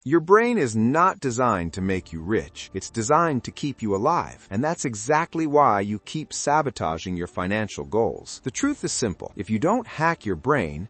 Your brain is not designed to make you rich. It's designed to keep you alive. And that's exactly why you keep sabotaging your financial goals. The truth is simple. If you don't hack your brain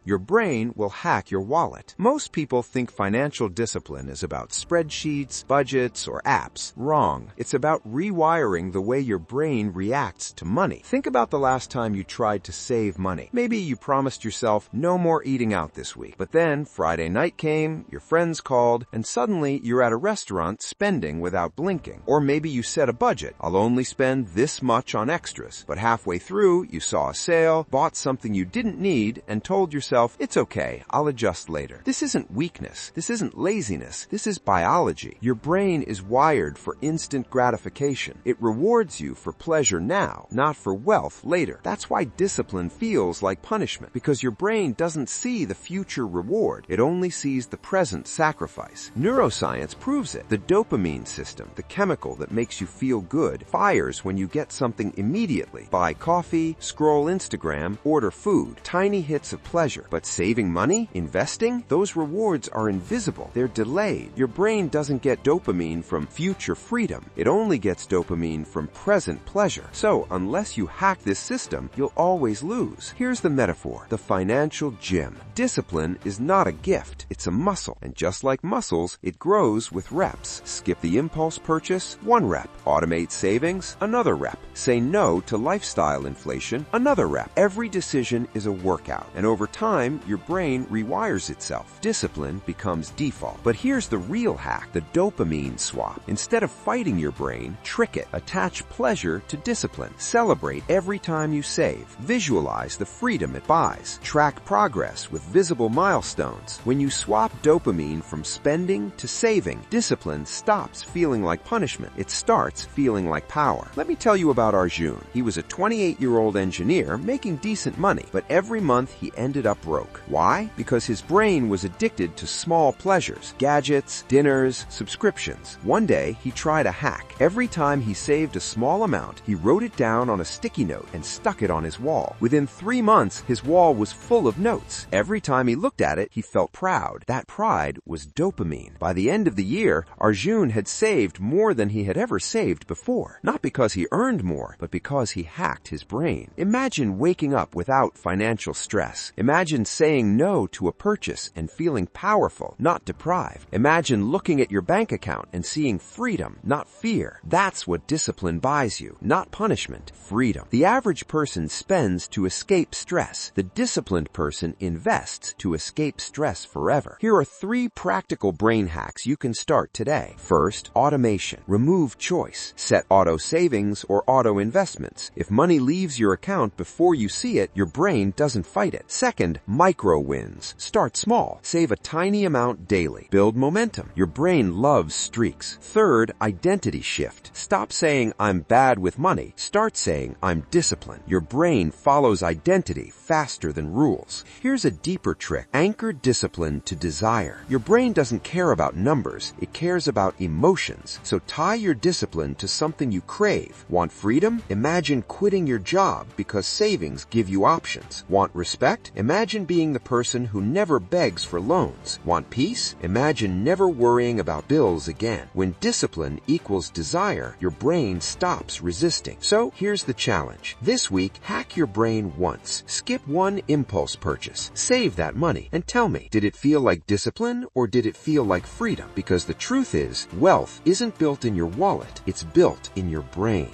will hack your wallet. Most people think financial discipline is about spreadsheets, budgets, or apps. Wrong. It's about rewiring the way your brain reacts to money. Think about the last time you tried to save money. Maybe you promised yourself no more eating out this week. But then Friday night came, your friends called, and suddenly you're at a restaurant spending without blinking. Or maybe you set a budget. I'll only spend this much on extras. But halfway through, you saw a sale, bought something you didn't need, and told yourself, it's okay, I'll adjust later. This isn't weakness. This isn't laziness. This is biology. Your brain is wired for instant gratification. It rewards you for pleasure now, not for wealth later. That's why discipline feels like punishment, because your brain doesn't see the future reward. It only sees the present sacrifice. Neuroscience proves it. The dopamine system, the chemical that makes you feel good, fires when you get something immediately. Buy coffee, scroll Instagram, order food. Tiny hits of pleasure. But saving money? Investing? Those rewards are invisible. They're delayed. Your brain doesn't get dopamine from future freedom. It only gets dopamine from present pleasure. So, unless you hack this system, you'll always lose. Here's the metaphor. The financial gym. Discipline is not a gift. It's a muscle. And just like muscles, it grows with reps. Skip the impulse purchase, 1 rep. Automate savings, another rep. Say no to lifestyle inflation, another rep. Every decision is a workout, and over time, your brain rewires itself. Discipline becomes default. But here's the real hack, the dopamine swap. Instead of fighting your brain, trick it. Attach pleasure to discipline. Celebrate every time you save. Visualize the freedom it buys. Track progress with visible milestones. When you swap dopamine from spending to saving, discipline stops feeling like punishment. It starts feeling like power. Let me tell you about Arjun. He was a 28-year-old engineer making decent money, but every month he ended up broke. Why? Because his brain was addicted to small pleasures, gadgets, dinners, subscriptions. One day, he tried a hack. Every time he saved a small amount, he wrote it down on a sticky note and stuck it on his wall. Within 3 months, his wall was full of notes. Every time he looked at it, he felt proud. That pride was dopamine. By the end of the year, Arjun had saved more than he had ever saved before. Not because he earned more, but because he hacked his brain. Imagine waking up without financial stress. Imagine saying no to a purchase and feeling powerful, not deprived. Imagine looking at your bank account and seeing freedom, not fear. That's what discipline buys you, not punishment, freedom. The average person spends to escape stress. The disciplined person invests to escape stress forever. Here are 3 practical brain hacks you can start today. First, automation. Remove choice. Set auto savings or auto investments. If money leaves your account before you see it, your brain doesn't fight it. Second, micro wins. Start small. Save a tiny amount daily. Build momentum. Your brain loves streaks. Third, identity shift. Stop saying, I'm bad with money. Start saying, I'm disciplined. Your brain follows identity faster than rules. Here's a deeper trick. Anchor discipline to desire. Your brain doesn't care about numbers. It cares about emotions. So tie your discipline to something you crave. Want freedom? Imagine quitting your job because savings give you options. Want respect? Imagine being the person who never begs for loans. Want peace? Imagine never worrying about bills again. When discipline equals desire, your brain stops resisting. So here's the challenge. This week, hack your brain once. Skip 1 impulse purchase. Save that money and tell me, did it feel like discipline or did it feel like freedom? Because the truth is, wealth isn't built in your wallet, it's built in your brain.